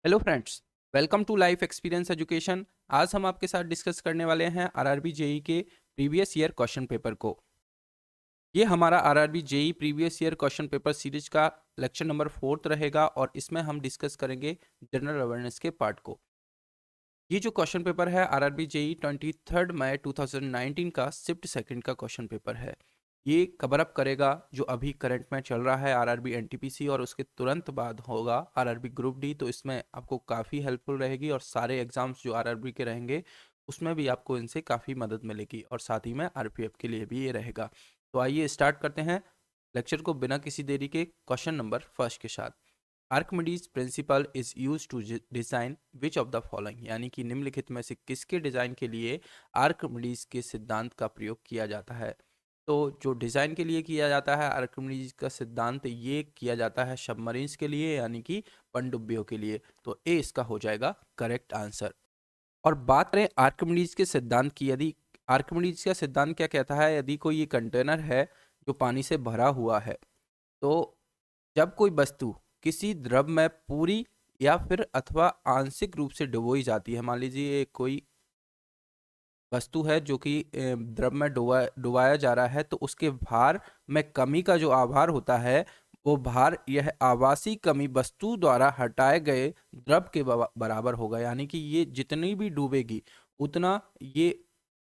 Hello friends, welcome to life experience education. आज हम आपके साथ डिस्कस करने वाले हैं आरआरबी जेई के प्रीवियस ईयर क्वेश्चन पेपर को। ये हमारा RRB JE previous year question paper series का लेक्चर नंबर 4 रहेगा और इसमें हम डिस्कस करेंगे जनरल अवेयरनेस के पार्ट को। ये जो क्वेश्चन पेपर है आरआरबी जेई 23 मई 2019 का शिफ्ट सेकंड का क्वेश्चन पेपर है। ये कवर अप करेगा जो अभी करंट में चल रहा है आरआरबी एनटीपीसी और उसके तुरंत बाद होगा आरआरबी ग्रुप डी। तो इसमें आपको काफ़ी हेल्पफुल रहेगी और सारे एग्जाम्स जो आरआरबी के रहेंगे उसमें भी आपको इनसे काफ़ी मदद मिलेगी और साथ ही में आरपीएफ के लिए भी ये रहेगा। तो आइए स्टार्ट करते हैं लेक्चर को बिना किसी देरी के क्वेश्चन नंबर फर्स्ट के साथ। Archimedes principle is use to design which of the following, यानी कि निम्नलिखित में से किसके डिजाइन के लिए आर्किमिडीज के सिद्धांत का प्रयोग किया जाता है। तो जो डिजाइन के लिए किया जाता है आर्किमिडीज का सिद्धांत, ये किया जाता है सबमरीन्स के लिए यानी कि पनडुब्बियों के लिए। तो ए इसका हो जाएगा करेक्ट आंसर। और बात करें आर्किमिडीज के सिद्धांत की, यदि आर्किमिडीज का सिद्धांत क्या कहता है, यदि कोई ये कंटेनर है जो पानी से भरा हुआ है, तो जब कोई वस्तु किसी द्रव में पूरी या फिर अथवा आंशिक रूप से डुबोई जाती है, मान लीजिए कोई वस्तु है जो कि द्रव में डुबाया जा रहा है, तो उसके भार में कमी का जो आभार होता है, वो भार यह आभासी कमी वस्तु द्वारा हटाए गए द्रव के बराबर होगा। यानी कि ये जितनी भी डूबेगी उतना ये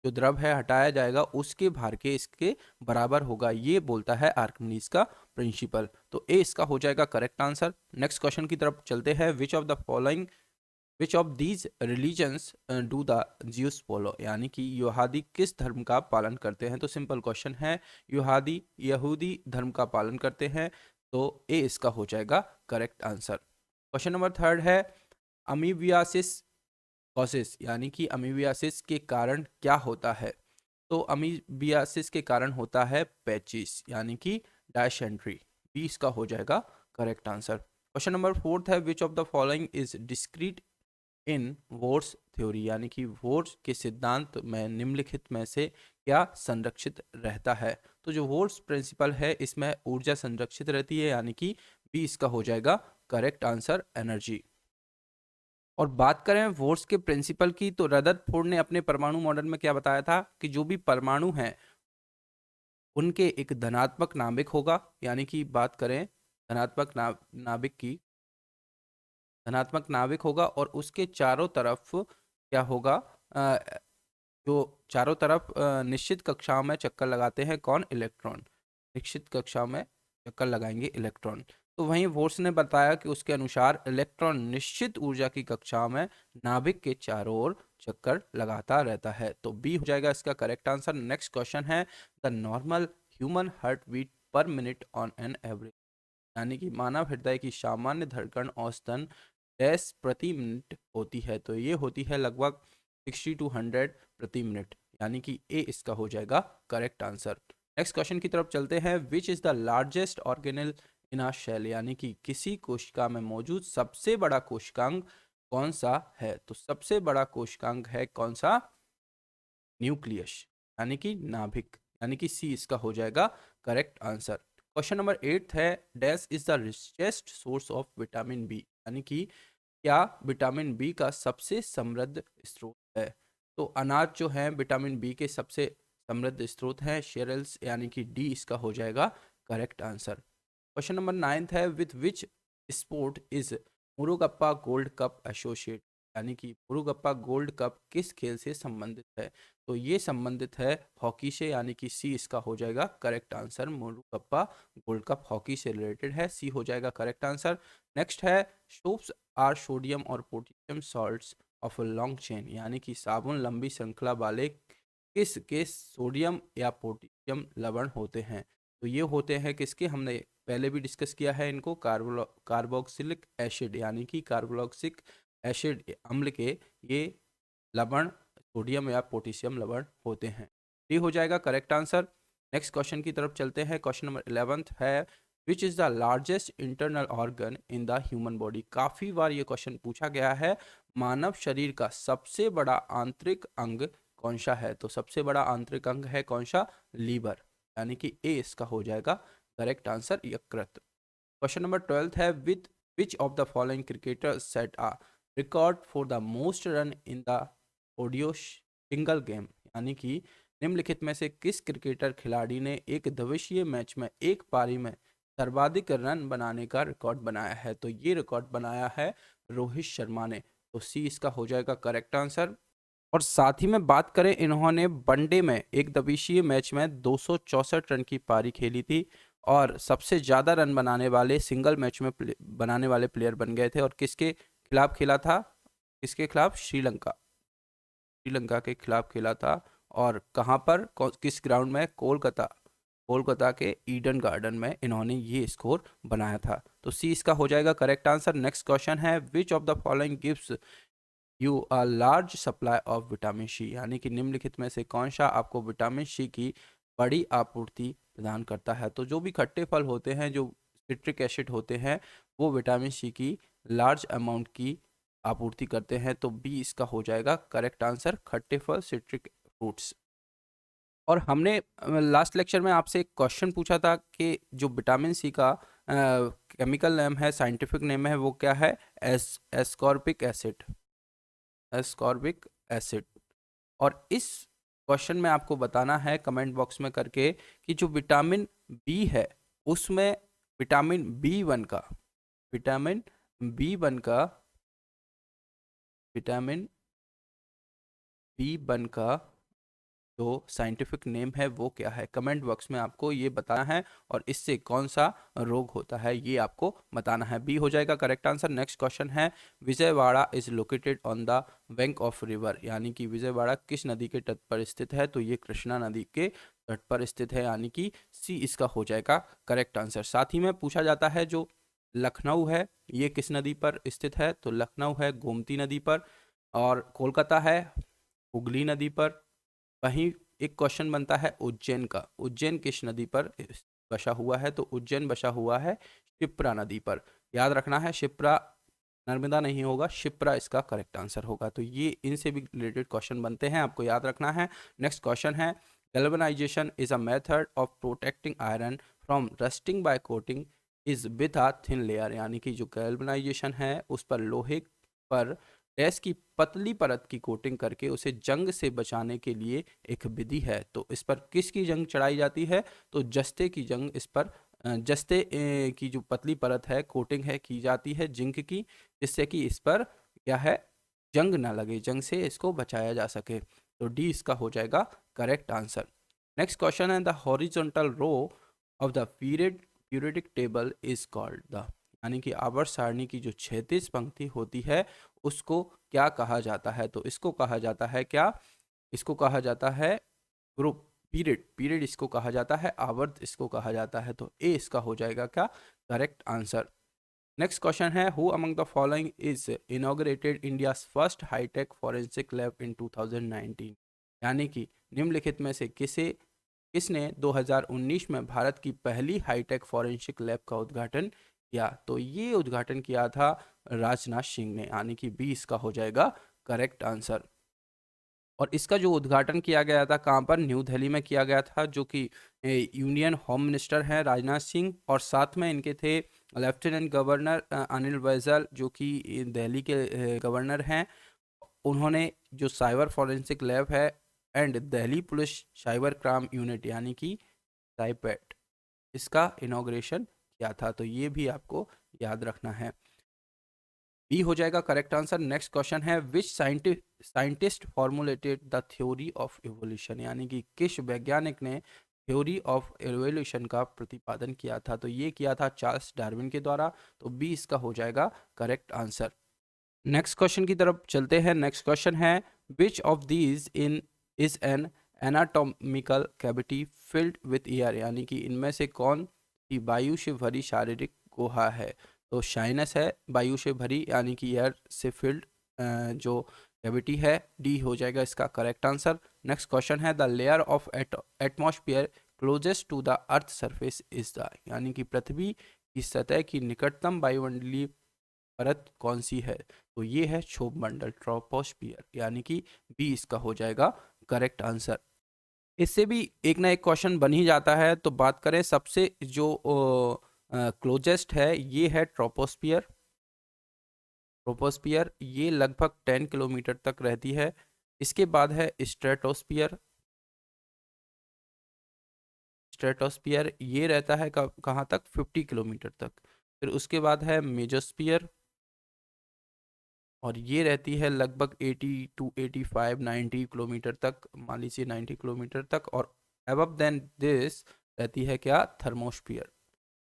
जो द्रव है हटाया जाएगा उसके भार के इसके बराबर होगा, ये बोलता है आर्किमिडीज का प्रिंसिपल। तो ए इसका हो जाएगा करेक्ट आंसर। नेक्स्ट क्वेश्चन की तरफ चलते हैं। Which of these religions do the juice follow, यानी कि युहादी किस धर्म का पालन करते हैं। तो सिंपल क्वेश्चन है, युहादी यहूदी धर्म का पालन करते हैं। तो ए इसका हो जाएगा correct answer. Question number third है, अमीबियासिस कॉजेस, यानी कि अमीबियासिस के कारण क्या होता है। तो अमीबियासिस के कारण होता है पैचिस, यानी कि डायसेंट्री। बी इसका हो जाएगा correct answer. Question number fourth है, which of the following is discrete in Vroom's theory, यानी कि वोर्स के सिद्धांत में निम्नलिखित में से क्या संरक्षित रहता है। तो जो वोर्स प्रिंसिपल है इसमें ऊर्जा संरक्षित रहती है, यानी कि बी इसका हो जाएगा करेक्ट आंसर, एनर्जी। और बात करें वोर्स के प्रिंसिपल की, तो रदरफोर्ड ने अपने परमाणु मॉडल में क्या बताया था कि जो भी परमाणु हैं उनके एक धनात्मक नाभिक होगा, यानी कि बात करें धनात्मक नाभिक की, धनात्मक नाभिक होगा और उसके चारों तरफ क्या होगा, अ, जो चारों तरफ निश्चित कक्षाओं में चक्कर लगाते हैं कौन, इलेक्ट्रॉन। निश्चित कक्षाओं में चक्कर लगाएंगे इलेक्ट्रॉन। तो वहीं वोर्स ने बताया कि उसके अनुसार इलेक्ट्रॉन निश्चित ऊर्जा की कक्षाओं में नाभिक के चारों ओर चक्कर लगाता रहता है। तो बी हो जाएगा इसका करेक्ट आंसर। नेक्स्ट क्वेश्चन है, the normal human heart beat per minute on an average, यानी कि मानव हृदय की सामान्य धड़कन औसतन डैश प्रति मिनट होती है। तो ये होती है लगभग 60 to 100 प्रति मिनट, यानी कि ए इसका हो जाएगा करेक्ट आंसर। नेक्स्ट क्वेश्चन की तरफ चलते हैं। Which is the largest organelle in a cell, यानी कि किसी कोशिका में मौजूद सबसे बड़ा कोशिकांग कौन सा है। तो सबसे बड़ा कोशिकांग है कौन सा, न्यूक्लियस, यानी कि नाभिक, यानी कि सी इसका हो जाएगा करेक्ट आंसर। क्वेश्चन नंबर 8 है, dash is the richest source of vitamin B, यानी कि क्या विटामिन बी का सबसे समृद्ध स्रोत है। तो अनाज जो है विटामिन बी के सबसे समृद्ध स्रोत हैं, शेरल्स, यानी कि डी इसका हो जाएगा करेक्ट आंसर। क्वेश्चन नंबर 9 है, with which sport is Murugappa gold cup associate, यानी कि मुरुगप्पा गोल्ड कप किस खेल से संबंधित है। तो ये संबंधित है हॉकी से, यानी कि सी इसका हो जाएगा correct answer. Murugappa gold cup hockey से रिलेटेड है, सी हो जाएगा करेक्ट आंसर। नेक्स्ट है, सोप्स आर सोडियम और potassium salts of a long chain, यानी कि साबुन लंबी श्रृंखला वाले किस के सोडियम या पोटेशियम लवण होते हैं। तो ये होते हैं किसके, हमने पहले भी डिस्कस किया है इनको, कार्बोक्सिलिक एसिड, यानी कि कार्बोक्सिलिक एसिड अम्ल के ये लवण सोडियम या पोटेशियम लवण होते हैं। ये हो जाएगा करेक्ट आंसर। नेक्स्ट क्वेश्चन की तरफ चलते हैं। क्वेश्चन नंबर 11 है, which is the largest internal organ in the human body. काफ़ी बार ये क्वेश्चन पूछा गया है, मानव शरीर का सबसे बड़ा आंतरिक अंग कौन सा है। तो सबसे बड़ा आंतरिक अंग है कौन सा, लीवर, यानी कि ए इसका हो जाएगा करेक्ट आंसर, यकृत। क्वेश्चन नंबर 12 है, with which of the following cricketer set a record for the most run in the audio single game, यानी कि निम्नलिखित में से किस क्रिकेटर खिलाड़ी ने एक दिवसीय मैच में एक पारी में सर्वाधिक रन बनाने का रिकॉर्ड बनाया है। तो ये रिकॉर्ड बनाया है रोहित शर्मा ने। तो सी इसका हो जाएगा करेक्ट आंसर। और साथ ही में बात करें, इन्होंने वनडे में एक दिवसीय मैच में 264 रन की पारी खेली थी और सबसे ज़्यादा रन बनाने वाले सिंगल मैच में बनाने वाले प्लेयर बन गए थे। और किसके खिलाफ खेला था? किसके खिलाफ? श्रीलंका। श्रीलंका के खिलाफ खेला था। और कहाँ पर, किस ग्राउंड में? कोलकाता। कोलकाता के ईडन गार्डन में इन्होंने ये स्कोर बनाया था। तो सी इसका हो जाएगा करेक्ट आंसर। नेक्स्ट क्वेश्चन है, which of the following gives you a large supply of vitamin C, यानी कि निम्नलिखित में से कौन सा आपको विटामिन सी की बड़ी आपूर्ति प्रदान करता है? तो जो भी खट्टे फल होते हैं, जो सिट्रिक एसिड होते हैं, वो विटामिन सी की लार्ज अमाउंट की आपूर्ति करते हैं। तो बी इसका हो जाएगा करेक्ट आंसर, खट्टे फल, सिट्रिक फ्रूट्स। और हमने लास्ट लेक्चर में आपसे एक क्वेश्चन पूछा था कि जो विटामिन सी का केमिकल नेम है, साइंटिफिक नेम है, वो क्या है? Ascorbic acid. Ascorbic acid. और इस क्वेश्चन में आपको बताना है कमेंट बॉक्स में करके कि जो विटामिन बी है उसमें विटामिन बी1 का विटामिन बी1 का विटामिन बी1 का जो साइंटिफिक नेम है वो क्या है? कमेंट बॉक्स में आपको ये बताना है और इससे कौन सा रोग होता है ये आपको बताना है। बी हो जाएगा करेक्ट आंसर। नेक्स्ट क्वेश्चन है, Vijayawada is located on the bank of river, यानी कि विजयवाड़ा किस नदी के तट पर स्थित है? तो ये कृष्णा नदी के तट पर स्थित है, यानी कि सी इसका हो जाएगा करेक्ट आंसर। साथ ही में पूछा जाता है जो लखनऊ है ये किस नदी पर स्थित है? तो लखनऊ है गोमती नदी पर। और कोलकाता है हुगली नदी पर। वहीं एक क्वेश्चन बनता है उज्जैन का, उज्जैन किस नदी पर बसा हुआ है? तो उज्जैन बसा हुआ है शिप्रा नदी पर। याद रखना है, शिप्रा नर्मदा नहीं होगा, शिप्रा इसका करेक्ट आंसर होगा। तो ये इनसे भी रिलेटेड क्वेश्चन बनते हैं, आपको याद रखना है। नेक्स्ट क्वेश्चन है, galvanisation is a method of protecting iron from rusting by coating is with a thin layer, यानी कि जो गैल्वेनाइजेशन है उस पर लोहे पर गैस की पतली परत की कोटिंग करके उसे जंग से बचाने के लिए एक विधि है। तो इस पर किसकी जंग चढ़ाई जाती है? तो जस्ते की जंग इस पर जस्ते की जो पतली परत है, कोटिंग है, की जाती है जिंक की, जिससे कि इस पर क्या है, जंग ना लगे, जंग से इसको बचाया जा सके। तो डी इसका हो जाएगा करेक्ट आंसर। नेक्स्ट क्वेश्चन है, the horizontal row of the periodic table is called the, यानी कि आवर्त सारणी की जो क्षैतिज पंक्ति होती है उसको क्या कहा जाता है? तो इसको कहा जाता है क्या? इसको कहा जाता है ग्रुप पीरियड। पीरियड इसको कहा जाता है, आवर्त इसको कहा जाता है। तो ए इसका हो जाएगा क्या करेक्ट आंसर। नेक्स्ट क्वेश्चन है, who among the following is inaugurated India's first hitech forensic lab in 2019, यानी कि निम्नलिखित में से किसने 2019 में भारत की पहली हाईटेक फॉरेंसिक लैब का उद्घाटन किया? तो ये उद्घाटन किया था राजनाथ सिंह ने, यानी कि बी इसका हो जाएगा करेक्ट आंसर। और इसका जो उद्घाटन किया गया था कहाँ पर? न्यू दिल्ली में किया गया था, जो कि यूनियन होम मिनिस्टर हैं राजनाथ सिंह, और साथ में इनके थे लेफ्टिनेंट गवर्नर अनिल बैजल, जो कि दिल्ली के गवर्नर हैं। उन्होंने जो साइबर फॉरेंसिक लैब है and Delhi police cyber crime unit, यानी कि साइपेट, इसका इनॉग्रेशन किया था। तो ये भी आपको याद रखना है। बी हो जाएगा करेक्ट आंसर। नेक्स्ट क्वेश्चन है, which scientist formulated the theory of evolution, यानी कि किस वैज्ञानिक ने थ्योरी ऑफ इवोल्यूशन का प्रतिपादन किया था? तो ये किया था चार्ल्स डार्विन के द्वारा। तो बी इसका हो जाएगा करेक्ट आंसर। नेक्स्ट क्वेश्चन की तरफ चलते हैं। नेक्स्ट क्वेश्चन है, which of these in is an anatomical cavity filled with air, यानी कि इनमें से कौन सी वायु से भरी शारीरिक गुहा है? तो साइनस है वायु से भरी, यानी कि एयर से फिल्ड जो कैविटी है। डी हो जाएगा इसका करेक्ट आंसर। नेक्स्ट क्वेश्चन है, the layer of atmosphere closest to the earth surface is the, यानी कि पृथ्वी की सतह की निकटतम वायुमंडलीय परत कौन सी है? तो ये है क्षोभ मंडल, ट्रोपोस्फियर, यानी कि बी इसका हो जाएगा करेक्ट आंसर। इससे भी एक ना एक क्वेश्चन बन ही जाता है। तो बात करें सबसे जो क्लोजेस्ट है, ये है ट्रोपोस्फियर। ट्रोपोस्फियर ये लगभग 10 किलोमीटर तक रहती है। इसके बाद है स्ट्रेटोस्फियर। स्ट्रेटोस्फियर ये रहता है कहाँ तक, 50 किलोमीटर तक। फिर उसके बाद है मेजोस्फियर, और ये रहती है लगभग 80 टू 85 90 किलोमीटर तक, मान लीजिए 90 किलोमीटर तक। और अबव देन दिस रहती है क्या, थर्मोस्फियर।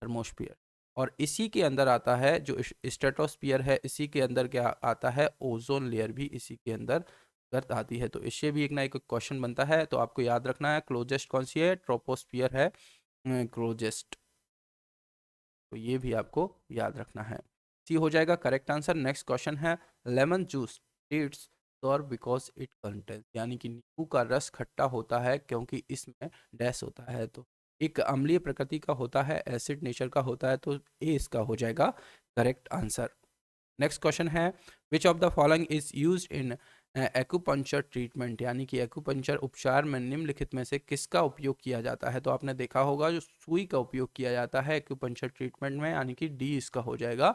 थर्मोस्फियर, और इसी के अंदर आता है जो स्ट्रेटोस्फियर है, इसी के अंदर क्या आता है, ओजोन लेयर भी इसी के अंदर गर्त आती है। तो इससे भी एक ना एक क्वेश्चन बनता है, तो आपको याद रखना है क्लोजेस्ट कौन सी है, ट्रोपोस्फियर है क्लोजेस्ट। तो ये भी आपको याद रखना है। सी हो जाएगा करेक्ट आंसर। नेक्स्ट क्वेश्चन है, lemon juice tests sour because it contains, यानी कि नींबू का रस खट्टा होता है क्योंकि इसमें डैश होता है। तो एक अम्लीय प्रकृति का होता है, एसिड नेचर का होता है, तो ए इसका हो जाएगा करेक्ट आंसर। नेक्स्ट क्वेश्चन है, which of the following is used in acupuncture treatment, यानी कि एक्यूपंक्चर उपचार में निम्नलिखित में से किसका उपयोग किया जाता है। तो आपने देखा होगा जो सुई का उपयोग किया जाता है एक्यूपंक्चर ट्रीटमेंट में, यानी कि डी इसका हो जाएगा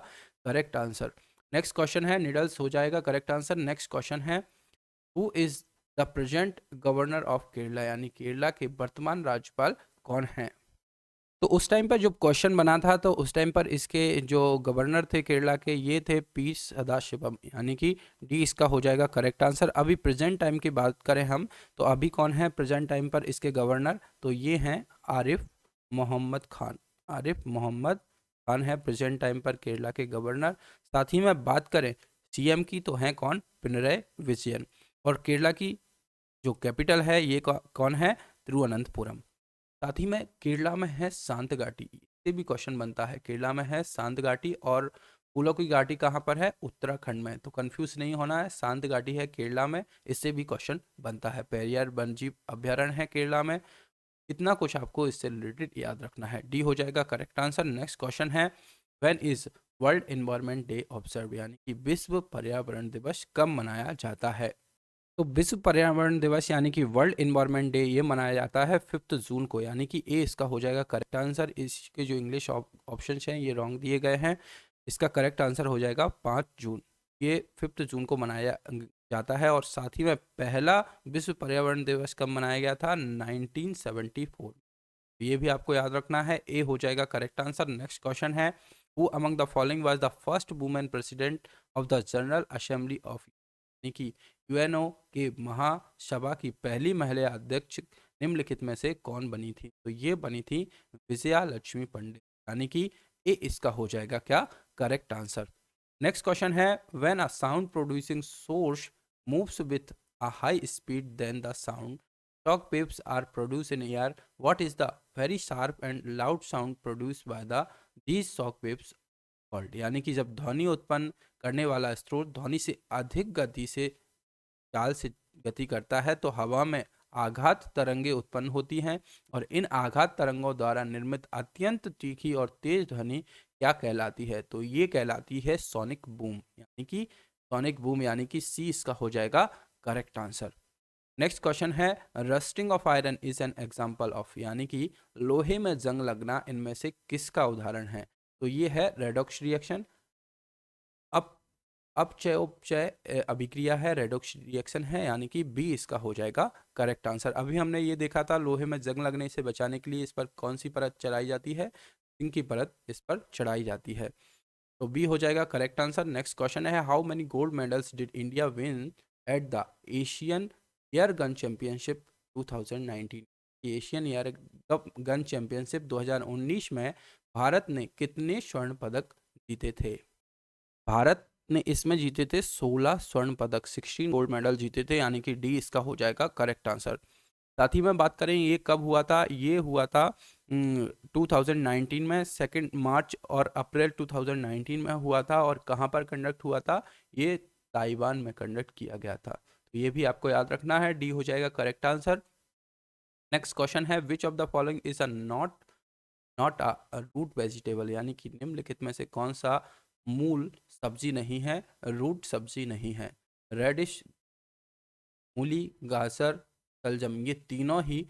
करेक्ट आंसर। नेक्स्ट क्वेश्चन है, निडल्स हो जाएगा करेक्ट आंसर। नेक्स्ट क्वेश्चन है, who is the present governor of Kerala, यानी केरला के वर्तमान राज्यपाल कौन है। तो उस टाइम पर जब क्वेश्चन बना था, तो उस टाइम पर इसके जो गवर्नर थे केरला के, ये थे पी सदाशिवम, यानी कि डी इसका हो जाएगा करेक्ट आंसर। अभी प्रेजेंट टाइम की बात करें हम, तो अभी कौन है प्रेजेंट टाइम पर इसके गवर्नर, तो ये हैं आरिफ मोहम्मद खान। आरिफ मोहम्मद खान है प्रेजेंट टाइम पर केरला के गवर्नर। साथ ही में बात करें सीएम की, तो हैं कौन, पिनरई विजयन। और केरला की जो कैपिटल है ये कौन है, तिरुवनंतपुरम। साथ ही में केरला में है शांत घाटी, इससे भी क्वेश्चन बनता है। केरला में है शांत घाटी, और फूलों की घाटी कहाँ पर है, उत्तराखंड में। तो कंफ्यूज नहीं होना है, शांत घाटी है केरला में, इससे भी क्वेश्चन बनता है। पेरियार वन्यजीव अभ्यारण्य है केरला में। इतना कुछ आपको इससे रिलेटेड याद रखना है, डी हो जाएगा करेक्ट आंसर। नेक्स्ट क्वेश्चन है, when is world environment day observe, यानी कि विश्व पर्यावरण दिवस कब मनाया जाता है। तो विश्व पर्यावरण दिवस यानी कि वर्ल्ड इन्वायरमेंट डे ये मनाया जाता है 5 जून को, यानी कि ए इसका हो जाएगा करेक्ट आंसर। इसके जो इंग्लिश ऑप्शन हैं ये रॉन्ग दिए गए हैं। इसका करेक्ट आंसर हो जाएगा 5 जून। ये 5 जून को मनाया जाता है। और साथ ही में पहला विश्व पर्यावरण दिवस कब मनाया गया था, 1974। ये भी आपको याद रखना है, ए हो जाएगा करेक्ट आंसर। नेक्स्ट क्वेश्चन है, who among the following was the first women president of the general assembly of, यानी कि यूएनओ के महासभा की पहली महिला अध्यक्ष निम्नलिखित में से कौन बनी थी। तो ये बनी थी विजया लक्ष्मी पंडित, यानी कि ए इसका हो जाएगा क्या, करेक्ट आंसर। नेक्स्ट क्वेश्चन है, when a sound producing source moves with a high speed then the sound shock waves are produced in air, what is the very sharp and loud sound produced by the these shock waves called, यानी कि जब ध्वनि उत्पन्न करने वाला स्रोत ध्वनि से अधिक गति से चाल से गति करता है, तो हवा में आघात तरंगे उत्पन्न होती हैं। और इन आघात तरंगों द्वारा निर्मित अत्यंत तीखी और तेज ध्वनि क्या कहलाती है, तो ये कहलाती है सोनिक बूम, यानी कि सोनिक बूम, यानी कि सी इसका हो जाएगा करेक्ट आंसर। नेक्स्ट क्वेश्चन है, rusting of iron is an example of, यानी कि लोहे में जंग लगना इनमें से किसका उदाहरण है। तो ये है रेडॉक्स रिएक्शन। अब अपचय उपचय अभिक्रिया है, रेडॉक्स रिएक्शन है, यानी कि बी इसका हो जाएगा करेक्ट आंसर। अभी हमने ये देखा था लोहे में जंग लगने से बचाने के लिए इस पर कौन सी परत चढ़ाई जाती है, जिंक की परत इस पर चढ़ाई जाती है। तो बी हो जाएगा करेक्ट आंसर। नेक्स्ट क्वेश्चन है, how many gold medals did India win at the Asian air gun championship 2019, Asian air gun championship 2019 में भारत ने कितने स्वर्ण पदक जीते थे। भारत ने इसमें जीते थे 16 स्वर्ण पदक, 16 गोल्ड मेडल जीते थे, यानी कि डी इसका हो जाएगा करेक्ट आंसर। साथ ही में बात करें ये कब हुआ था, ये हुआ था 2019 में, 2 मार्च और अप्रैल 2019 में हुआ था। और कहाँ पर कंडक्ट हुआ था, ये ताइवान में कंडक्ट किया गया था। तो ये भी आपको याद रखना है, डी हो जाएगा करेक्ट आंसर। नेक्स्ट क्वेश्चन है, which of the following is a not a root vegetable, यानी कि निम्नलिखित में से कौन सा मूल सब्जी नहीं है, रूट सब्जी नहीं है। रेडिश, मूली, गाजर, शलजम, ये तीनों ही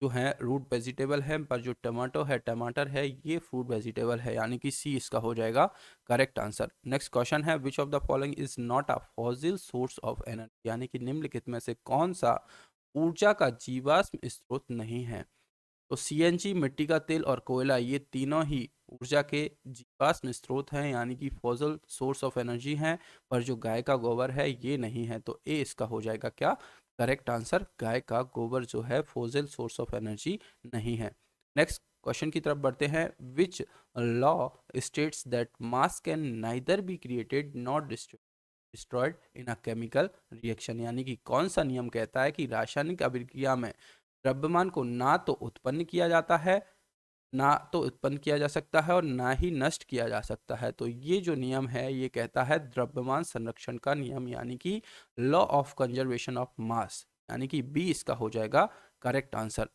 जो है रूट वेजिटेबल है, पर जो टमाटो है, टमाटर है, ये फ्रूट वेजिटेबल है, यानी कि सी इसका हो जाएगा करेक्ट आंसर। नेक्स्ट क्वेश्चन है which of the following is not a fossil source of energy, यानी कि निम्नलिखित में से कौन सा ऊर्जा का जीवाश्म स्रोत नहीं है। तो सीएनजी, मिट्टी का तेल और कोयला, ये तीनों ही ऊर्जा के जीवाश्म स्रोत हैं, यानी कि फॉसिल सोर्स ऑफ एनर्जी हैं, पर जो गाय का गोबर है ये नहीं है। तो ए इसका हो जाएगा क्या करेक्ट आंसर, गाय का गोबर जो है फॉसिल सोर्स ऑफ एनर्जी नहीं है। नेक्स्ट क्वेश्चन की तरफ बढ़ते हैं। Which law states that mass can neither be created not destroyed in a chemical reaction, यानी कि कौन सा नियम कहता है कि रासायनिक अभिक्रिया में द्रव्यमान को ना तो उत्पन्न किया जाता है, ना तो उत्पन्न किया जा सकता है, और ना ही नष्ट किया जा सकता है। तो ये जो नियम है ये कहता है द्रव्यमान संरक्षण का नियम, यानी कि law of conservation of mass, यानी कि बी इसका हो जाएगा करेक्ट आंसर।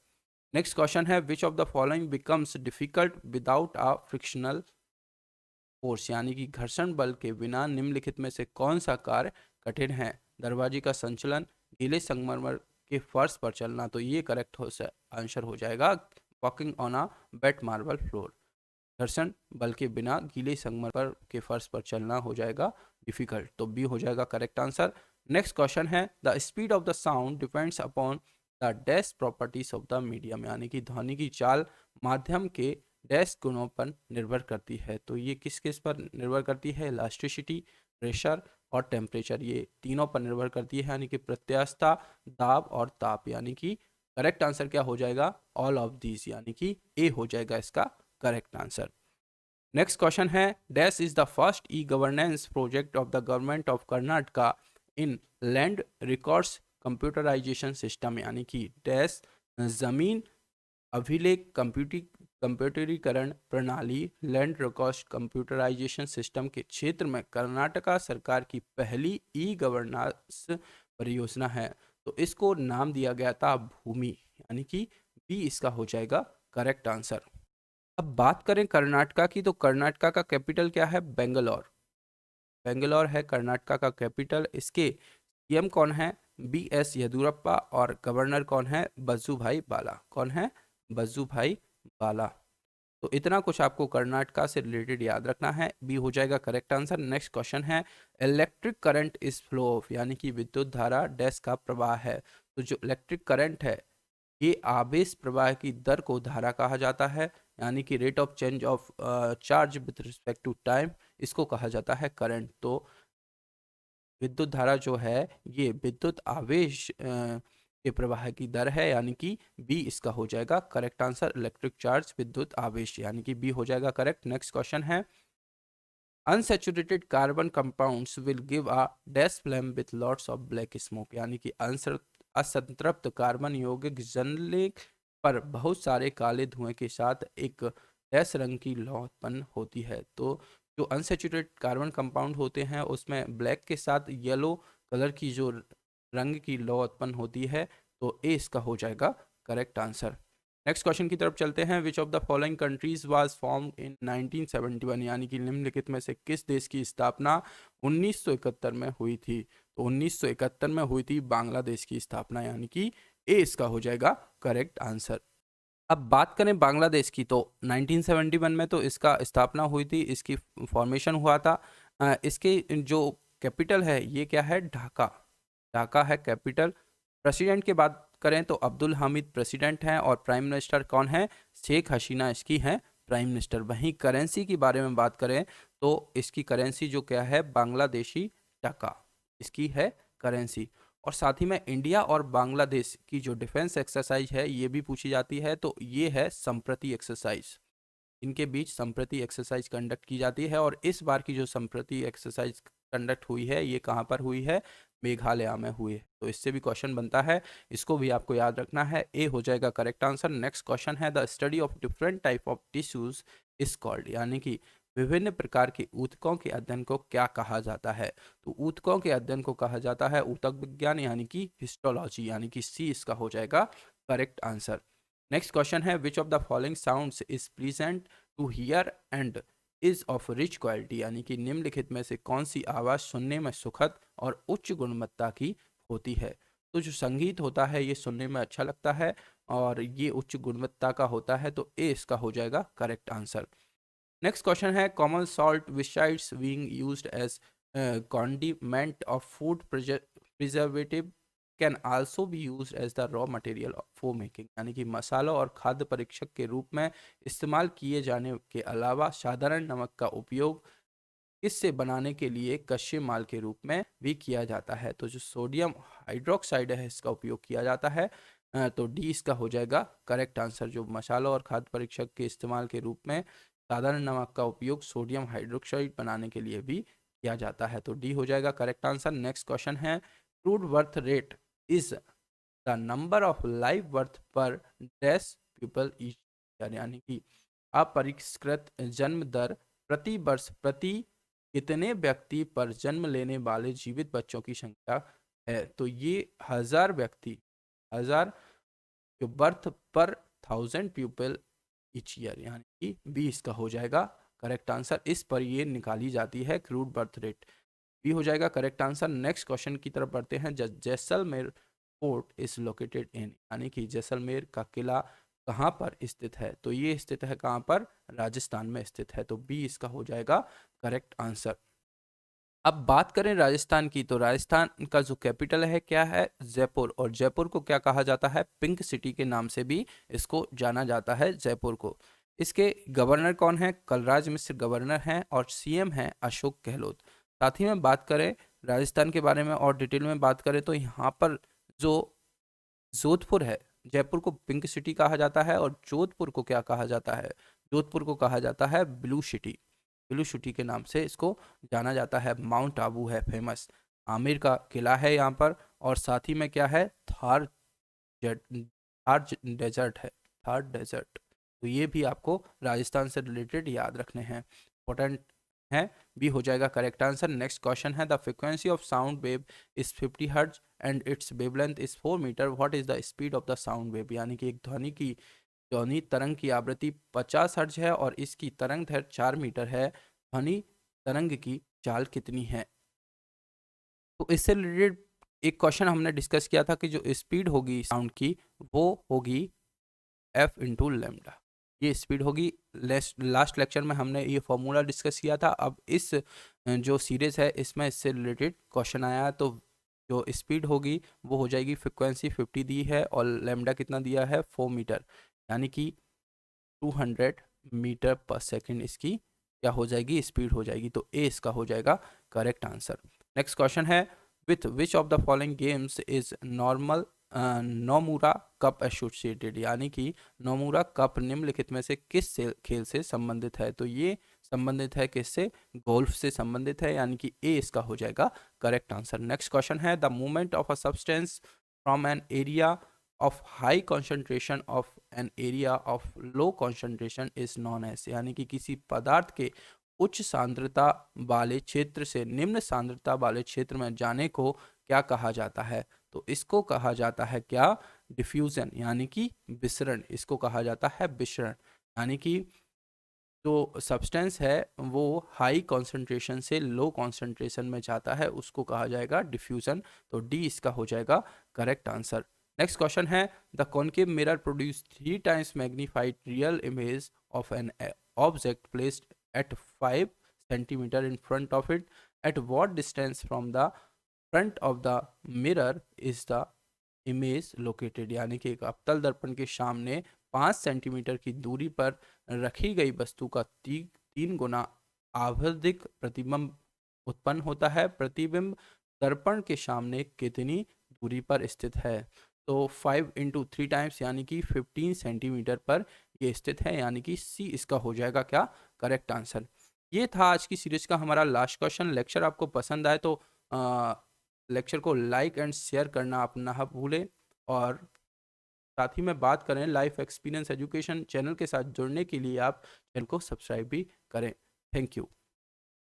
नेक्स्ट क्वेश्चन है which of the following becomes difficult without a frictional force, यानी कि घर्षण बल के बिना निम्नलिखित में से कौन सा कार्य कठिन है। दरवाजे का संचलन, गीले संगमरमर के फर्श पर चलना, तो ये करेक्ट आंसर हो जाएगा walking on a wet marble floor. घर्षण बल के बिना गीले संगमरमर के फर्श पर चलना हो जाएगा डिफिकल्ट, तो बी हो जाएगा करेक्ट आंसर। नेक्स्ट क्वेश्चन है the speed of the sound depends upon the dash properties of the medium, यानी कि ध्वनि की चाल माध्यम के डैश गुणों पर निर्भर करती है। तो ये किस किस पर निर्भर करती है, इलास्टिसिटी, प्रेशर और टेम्परेचर, ये तीनों पर निर्भर करती है, यानी कि प्रत्यास्थता, दाब और ताप, यानी कि करेक्ट आंसर क्या हो जाएगा ऑल ऑफ दीज, यानी कि ए हो जाएगा इसका करेक्ट आंसर। नेक्स्ट क्वेश्चन है dash is the first E governance project of the government of Karnataka in land records computerisation system, यानी कि डैश जमीन अभिलेख कंप्यूटरीकरण प्रणाली लैंड रिकॉर्ड कंप्यूटराइजेशन सिस्टम के क्षेत्र में कर्नाटका सरकार की पहली ई गवर्नेंस परियोजना है। तो इसको नाम दिया गया था भूमि, यानी कि बी इसका हो जाएगा करेक्ट आंसर। अब बात करें कर्नाटका की, तो कर्नाटका का कैपिटल क्या है, बेंगलोर। बेंगलोर है कर्नाटका का कैपिटल। इसके सीएम कौन है, बी एस येदुरप्पा, और गवर्नर कौन है, बज्जूभाई बाला। कौन है, बज्जूभाई बाला। तो इतना कुछ आपको कर्नाटका से रिलेटेड याद रखना है, बी हो जाएगा करेक्ट आंसर। नेक्स्ट क्वेश्चन है electric current is flow of, यानी कि विद्युत धारा डैश का प्रवाह है। तो जो इलेक्ट्रिक करंट है ये आवेश प्रवाह की दर को धारा कहा जाता है, यानी कि rate of change of charge with respect to time, इसको कहा जाता है करंट। तो विद्युत धारा जो है ये विद्युत आवेश के प्रवाह की दर है, यानी कि बी इसका हो जाएगा करेक्ट आंसर, इलेक्ट्रिक चार्ज विद्युत आवेश, यानी कि बी हो जाएगा करेक्ट। नेक्स्ट क्वेश्चन है unsaturated carbon compounds will give a dash flame with lots of black smoke, यानी कि असंतृप्त कार्बन यौगिक जलने पर बहुत सारे काले धुएं के साथ एक डैश रंग की लौ उत्पन्न होती है। तो जो अनसैचुरेटेड कार्बन कंपाउंड होते हैं उसमें ब्लैक के साथ येलो कलर की जो रंग की लौ उत्पन्न होती है, तो ए इसका हो जाएगा करेक्ट आंसर। नेक्स्ट क्वेश्चन की तरफ चलते हैं विच of the following countries was formed in 1971, यानी कि निम्नलिखित में से किस देश की स्थापना 1971 में हुई थी। तो 1971 में हुई थी बांग्लादेश की स्थापना, यानी कि ए इसका हो जाएगा करेक्ट आंसर। अब बात करें बांग्लादेश की, तो 1971 में तो इसका स्थापना हुई थी, इसकी फॉर्मेशन हुआ था। इसके जो कैपिटल है ये क्या है, ढाका। ढाका है कैपिटल। प्रेसिडेंट की बात करें तो अब्दुल हामिद प्रेसिडेंट हैं, और प्राइम मिनिस्टर कौन है, शेख हसीना इसकी हैं प्राइम मिनिस्टर। वहीं करेंसी के बारे में बात करें तो इसकी करेंसी जो क्या है, बांग्लादेशी टका इसकी है करेंसी। और साथ ही में इंडिया और बांग्लादेश की जो डिफेंस एक्सरसाइज है ये भी पूछी जाती है, तो ये है संप्रति एक्सरसाइज। इनके बीच संप्रति एक्सरसाइज कंडक्ट की जाती है, और इस बार की जो संप्रति एक्सरसाइज कंडक्ट हुई है ये कहाँ पर हुई है, मेघालय में हुई है। तो इससे भी क्वेश्चन बनता है, इसको भी आपको याद रखना है, ए हो जाएगा करेक्ट आंसर। नेक्स्ट क्वेश्चन है the study of different type of tissues is called, यानी कि विभिन्न प्रकार के ऊतकों के अध्ययन को क्या कहा जाता है। तो ऊतकों के अध्ययन को कहा जाता है ऊतक विज्ञान, यानी कि हिस्टोलॉजी, यानी कि सी इसका हो जाएगा करेक्ट आंसर। नेक्स्ट क्वेश्चन है which of the following sounds is pleasant to hear and is of rich quality, यानी कि निम्नलिखित में से कौन सी आवाज़ सुनने में सुखद और उच्च गुणवत्ता की होती है। तो जो संगीत होता है ये सुनने में अच्छा लगता है, और ये उच्च गुणवत्ता का होता है, तो ए इसका हो जाएगा करेक्ट आंसर। नेक्स्ट क्वेश्चन है common salt besides being used as condiment of food preservative can also be use as the raw material for making, यानी कि मसालों और खाद्य परीक्षक के रूप में इस्तेमाल किए जाने के अलावा साधारण नमक का उपयोग इससे बनाने के लिए कच्चे माल के रूप में भी किया जाता है। तो जो सोडियम हाइड्रोक्साइड है इसका उपयोग किया जाता है, तो डी इसका हो जाएगा करेक्ट आंसर। जो मसालों और खाद्य परीक्षक के इस्तेमाल के रूप में साधारण नमक का उपयोग सोडियम हाइड्रोक्साइड बनाने के लिए भी किया जाता है, तो डी हो जाएगा करेक्ट आंसर। नेक्स्ट क्वेश्चन है crude birth rate is the number of live birth पर डैश पीपल ईच, यानी कि अपरिष्कृत जन्म दर प्रति वर्ष प्रति कितने व्यक्ति पर जन्म लेने वाले जीवित बच्चों की संख्या है। तो ये 1000 व्यक्ति, 1000 जो बर्थ पर 1000 पीपल ईच ईयर, यानी कि 20 का हो जाएगा करेक्ट आंसर। इस पर ये निकाली जाती है क्रूड बर्थ रेट, बी हो जाएगा करेक्ट आंसर। नेक्स्ट क्वेश्चन की तरफ बढ़ते हैं। Jaisalmer fort is located in, यानी कि जैसलमेर का किला कहाँ पर स्थित है। तो ये स्थित है कहाँ पर, राजस्थान में स्थित है, तो बी इसका हो जाएगा करेक्ट आंसर। अब बात करें राजस्थान की, तो राजस्थान का जो कैपिटल है क्या है, जयपुर। और जयपुर को क्या कहा जाता है, पिंक सिटी के नाम से भी इसको जाना जाता है जयपुर को। इसके गवर्नर कौन है, कलराज मिश्र गवर्नर हैं, और सीएम है अशोक गहलोत। साथ ही में बात करें राजस्थान के बारे में और डिटेल में बात करें, तो यहाँ पर जो जोधपुर है, जयपुर को पिंक सिटी कहा जाता है, और जोधपुर को क्या कहा जाता है, जोधपुर को कहा जाता है ब्लू सिटी। ब्लू सिटी के नाम से इसको जाना जाता है। माउंट आबू है फेमस, आमिर का किला है यहाँ पर, और साथ ही में क्या है, थार डेजर्ट है, थार डेजर्ट। तो ये भी आपको राजस्थान से रिलेटेड याद रखने हैं, इंपॉर्टेंट है, भी हो जाएगा करेक्ट आंसर। नेक्स्ट क्वेश्चन है the frequency of sound wave is 50 hertz and its wavelength is 4 metre, what is the speed of the sound wave, यानी कि एक ध्वनि तरंग की आवृत्ति 50 हर्ट्ज है और इसकी तरंग दैर्घ्य 4 मीटर है। ध्वनि तरंग की चाल कितनी है। तो इससे रिलेटेड एक क्वेश्चन हमने डिस्कस किया था कि जो स्पीड होगी साउंड की वो होगी एफ इंटू लेमडा, ये स्पीड होगी। लास्ट लेक्चर में हमने ये फॉर्मूला डिस्कस किया था। अब इस जो सीरीज है इसमें इससे रिलेटेड क्वेश्चन आया है, तो जो स्पीड होगी वो हो जाएगी, फ्रिक्वेंसी 50 दी है और लेमडा कितना दिया है 4 मीटर, यानी कि 200 मीटर पर सेकेंड इसकी क्या हो जाएगी, स्पीड हो जाएगी। तो ए इसका हो जाएगा करेक्ट आंसर। नेक्स्ट क्वेश्चन है with which of the following games is normal Nomura cup associated, यानी कि नोमुरा कप निम्नलिखित में से किस खेल से संबंधित है। तो ये संबंधित है किससे, गोल्फ से संबंधित है, यानी कि ए इसका हो जाएगा करेक्ट आंसर। नेक्स्ट क्वेश्चन है the movement of a substance from an area of high concentration of an area of low concentration is known as, यानी कि किसी पदार्थ के उच्च सांद्रता वाले क्षेत्र से निम्न सांद्रता वाले क्षेत्र में जाने को क्या कहा जाता है। तो इसको कहा जाता है क्या, डिफ्यूजन, यानी कि विसरण, इसको कहा जाता है विसरण। यानी कि जो सब्सटेंस है वो हाई कॉन्सेंट्रेशन से लो कॉन्सेंट्रेशन में जाता है, उसको कहा जाएगा डिफ्यूजन। तो डी इसका हो जाएगा करेक्ट आंसर। नेक्स्ट क्वेश्चन है the concave mirror produce 3 times magnified real image of an object placed at 5 centimetre in front of it, at what distance from the front of the mirror is the image located, यानी कि एक अवतल दर्पण के सामने 5 centimetre की दूरी पर रखी गई वस्तु का 3 गुना आवधिक प्रतिबिंब उत्पन्न होता है। प्रतिबिंब दर्पण के सामने कितनी दूरी पर स्थित है। तो 5 इंटू 3 टाइम्स यानी कि 15 सेंटीमीटर पर ये स्थित है, यानी कि सी इसका हो जाएगा क्या, करेक्ट आंसर। ये था आज की सीरीज का हमारा लास्ट क्वेश्चन। लेक्चर आपको पसंद आए तो लेक्चर को लाइक एंड शेयर करना आप ना भूलें, और साथ ही में बात करें लाइफ एक्सपीरियंस एजुकेशन चैनल के साथ जुड़ने के लिए आप चैनल को सब्सक्राइब भी करें। Thank you.